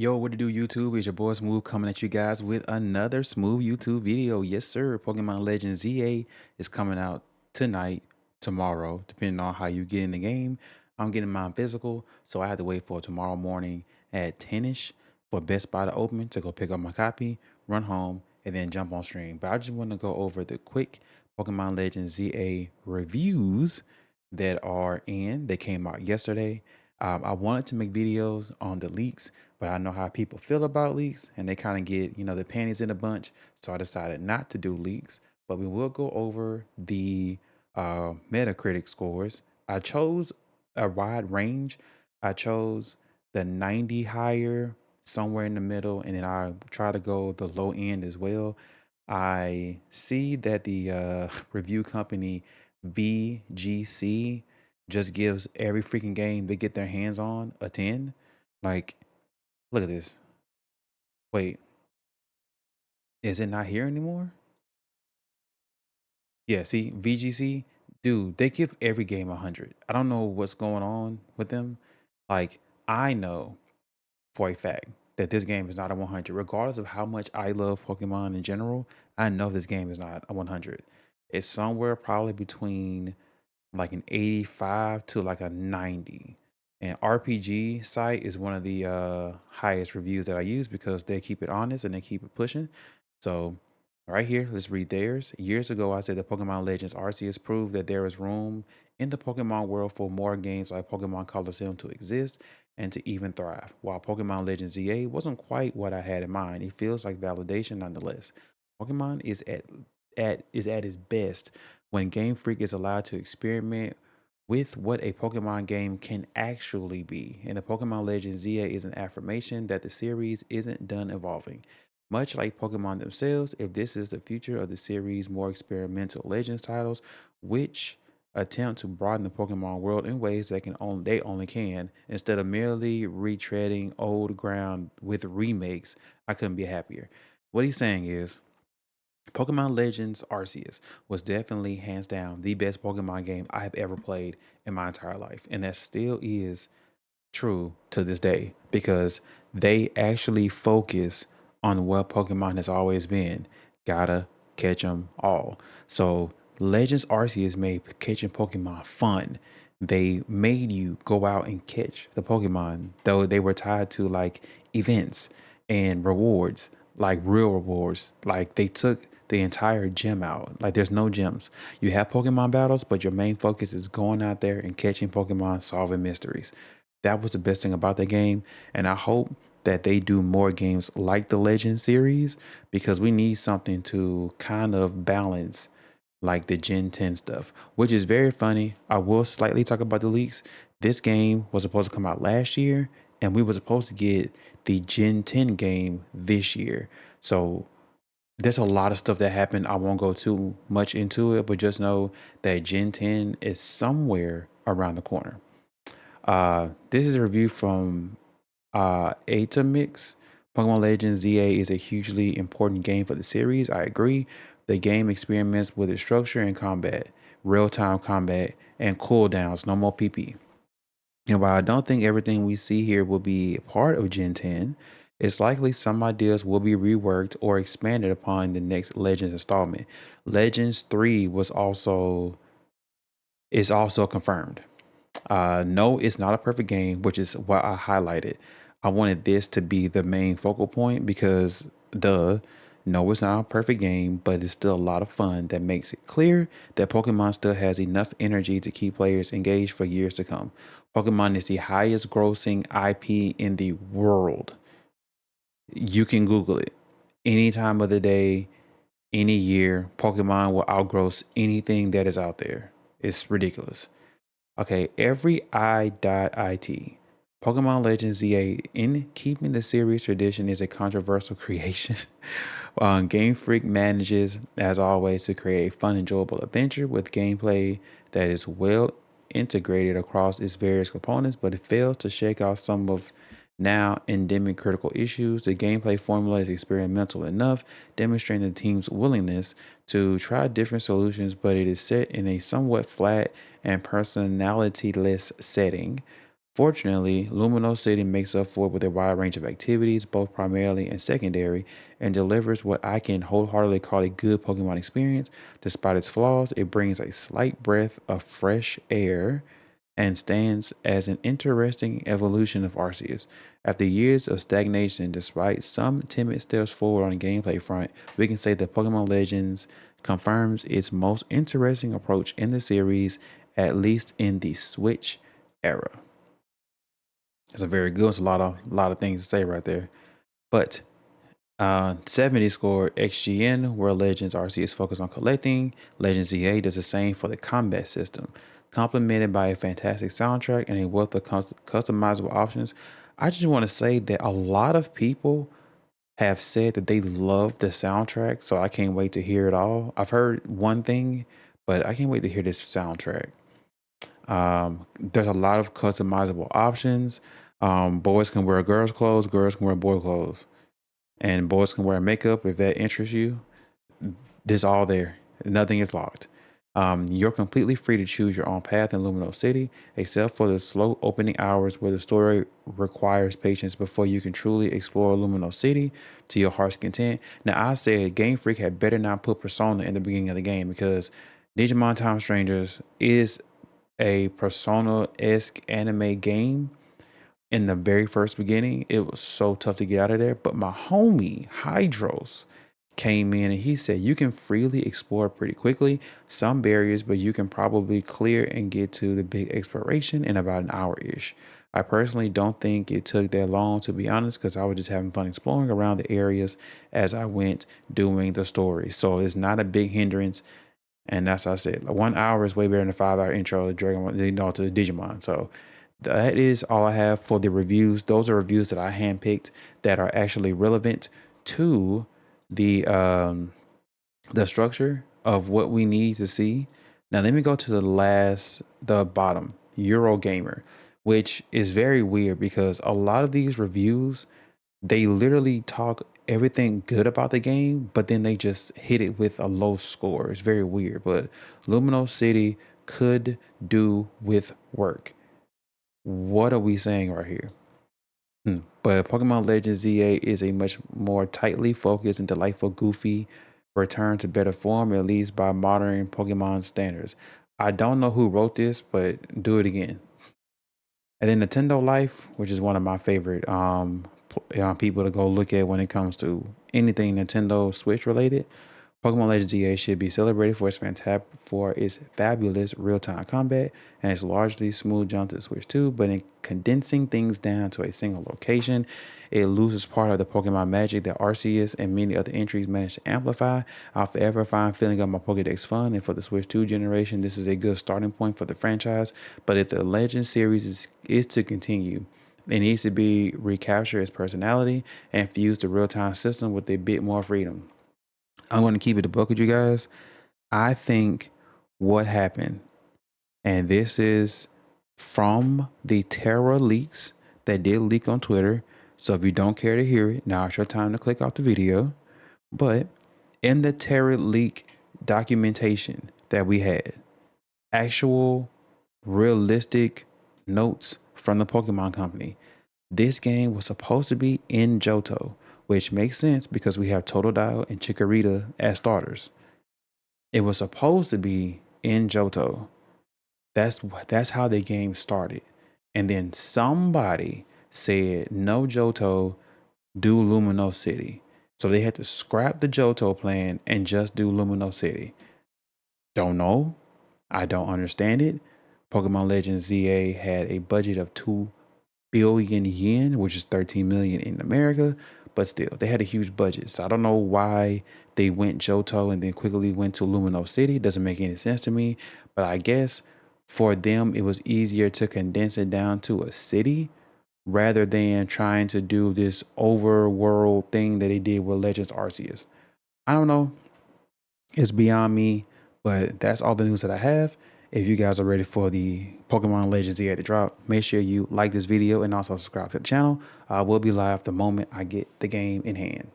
Yo, what to do, YouTube? It's your boy Smooth coming at you guys with another Smooth YouTube video. Yes, sir. Pokemon Legends ZA is coming out tonight, tomorrow, depending on how you get in the game. I'm getting mine physical, so I have to wait for tomorrow morning at 10ish for Best Buy to open to go pick up my copy, run home, and then jump on stream. But I just want to go over the quick Pokemon Legends ZA reviews that came out yesterday. I wanted to make videos on the leaks, but I know how people feel about leaks and they kind of get, the panties in a bunch. So I decided not to do leaks, but we will go over the Metacritic scores. I chose a wide range. I chose the 90 higher, somewhere in the middle, and then I try to go the low end as well. I see that the review company VGC just gives every freaking game they get their hands on a 10. Like, look at this. Wait, is it not here anymore? Yeah, see, VGC, dude, they give every game 100. I don't know what's going on with them. Like, I know for a fact that this game is not a 100. Regardless of how much I love Pokemon in general, I know this game is not a 100. It's somewhere probably between like an 85 to like a 90. And RPG site is one of the highest reviews that I use because they keep it honest and they keep it pushing. So right here, let's read theirs. Years ago, I said that Pokemon Legends Arceus proved that there is room in the Pokemon world for more games like Pokemon Coliseum to exist and to even thrive. While Pokemon Legends ZA wasn't quite what I had in mind, it feels like validation nonetheless. Pokemon is at its best when Game Freak is allowed to experiment with what a Pokemon game can actually be. And the Pokemon Legends ZA is an affirmation that the series isn't done evolving. Much like Pokemon themselves, if this is the future of the series, more experimental Legends titles, which attempt to broaden the Pokemon world in ways that they only can, instead of merely retreading old ground with remakes, I couldn't be happier. What he's saying is Pokemon Legends Arceus was definitely hands down the best Pokemon game I've ever played in my entire life. And that still is true to this day because they actually focus on what Pokemon has always been. Gotta catch them all. So Legends Arceus made catching Pokemon fun. They made you go out and catch the Pokemon, though they were tied to like events and rewards, like real rewards. Like they took the entire gym out. Like there's no gyms. You have Pokemon battles, but your main focus is going out there and catching Pokemon, solving mysteries. That was the best thing about the game, and I hope that they do more games like the Legend series because we need something to kind of balance like the Gen 10 stuff, which is very funny. I will slightly talk about the leaks. This game was supposed to come out last year, and we were supposed to get the Gen 10 game this year. So there's a lot of stuff that happened. I won't go too much into it, but just know that Gen 10 is somewhere around the corner. This is a review from Atomix. Pokemon Legends ZA is a hugely important game for the series. I agree. The game experiments with its structure and combat, real-time combat, and cooldowns. No more PP. And while I don't think everything we see here will be a part of Gen 10, it's likely some ideas will be reworked or expanded upon the next Legends installment. Legends 3 is also confirmed. No, it's not a perfect game, which is what I highlighted. I wanted this to be the main focal point because, no, it's not a perfect game, but it's still a lot of fun that makes it clear that Pokemon still has enough energy to keep players engaged for years to come. Pokemon is the highest grossing IP in the world. You can Google it any time of the day, any year. Pokemon will outgross anything that is out there. It's ridiculous. Okay, every I.IT. Pokemon Legends ZA, in keeping the series tradition, is a controversial creation. Game Freak manages, as always, to create a fun, enjoyable adventure with gameplay that is well integrated across its various components, but it fails to shake out some of now endemic critical issues. The gameplay formula is experimental enough, demonstrating the team's willingness to try different solutions, but it is set in a somewhat flat and personality-less setting. Fortunately, Lumino City makes up for it with a wide range of activities, both primarily and secondary, and delivers what I can wholeheartedly call a good Pokemon experience. Despite its flaws, it brings a slight breath of fresh air and stands as an interesting evolution of Arceus. After years of stagnation, despite some timid steps forward on the gameplay front, we can say that Pokemon Legends confirms its most interesting approach in the series, at least in the Switch era. It's a very good. It's a lot of things to say right there. But 70 scored XGN, where Legends RC is focused on collecting. Legends ZA does the same for the combat system, complemented by a fantastic soundtrack and a wealth of customizable options. I just want to say that a lot of people have said that they love the soundtrack, so I can't wait to hear it all. I've heard one thing, but I can't wait to hear this soundtrack. There's a lot of customizable options. Boys can wear girls can wear boy clothes, and boys can wear makeup if that interests you. There's all there. Nothing is locked. You're completely free to choose your own path in Lumino City, except for the slow opening hours where the story requires patience before you can truly explore Lumino City to your heart's content. Now, I said Game Freak had better not put Persona in the beginning of the game because Digimon Time Strangers is a Persona-esque anime game. In the very first beginning, it was so tough to get out of there. But my homie Hydros came in and he said you can freely explore pretty quickly, some barriers, but you can probably clear and get to the big exploration in about an hour ish. I personally don't think it took that long, to be honest, because I was just having fun exploring around the areas as I went doing the story. So it's not a big hindrance. And that's what I said. Like 1 hour is way better than a 5 hour intro to Dragon, to the Digimon. So that is all I have for the reviews. Those are reviews that I handpicked that are actually relevant to the the structure of what we need to see. Now let me go to the bottom, Eurogamer, which is very weird because a lot of these reviews, they literally talk everything good about the game, but then they just hit it with a low score. It's very weird, but Lumino City could do with work. What are we saying right here? But Pokemon Legends ZA is a much more tightly focused and delightful, goofy return to better form, at least by modern Pokemon standards. I don't know who wrote this, but do it again. And then Nintendo Life, which is one of my favorite people to go look at when it comes to anything Nintendo Switch related. Pokemon Legends EA should be celebrated for its fabulous real-time combat and its largely smooth jump to the Switch 2, but in condensing things down to a single location, it loses part of the Pokemon magic that Arceus and many other entries managed to amplify. I'll forever find filling up my Pokedex fun, and for the Switch 2 generation, this is a good starting point for the franchise. But if the Legends series is to continue, it needs to be recapture its personality and fuse the real-time system with a bit more freedom. I'm going to keep it a book with you guys. I think what happened, and this is from the Terra leaks that did leak on Twitter. So if you don't care to hear it, now it's your time to click off the video. But in the Terra leak documentation that we had, actual realistic notes from the Pokemon Company, this game was supposed to be in Johto, which makes sense because we have Totodile and Chikorita as starters. It was supposed to be in Johto. That's how the game started. And then somebody said, no Johto, do Lumino City. So they had to scrap the Johto plan and just do Lumino City. Don't know. I don't understand it. Pokemon Legends ZA had a budget of 2 billion yen, which is 13 million in America, but still, they had a huge budget. So I don't know why they went Johto and then quickly went to Lumino City. Doesn't make any sense to me, but I guess for them, it was easier to condense it down to a city rather than trying to do this overworld thing that they did with Legends Arceus. I don't know. It's beyond me, but that's all the news that I have. If you guys are ready for the Pokemon Legends EA to drop, make sure you like this video and also subscribe to the channel. I will be live the moment I get the game in hand.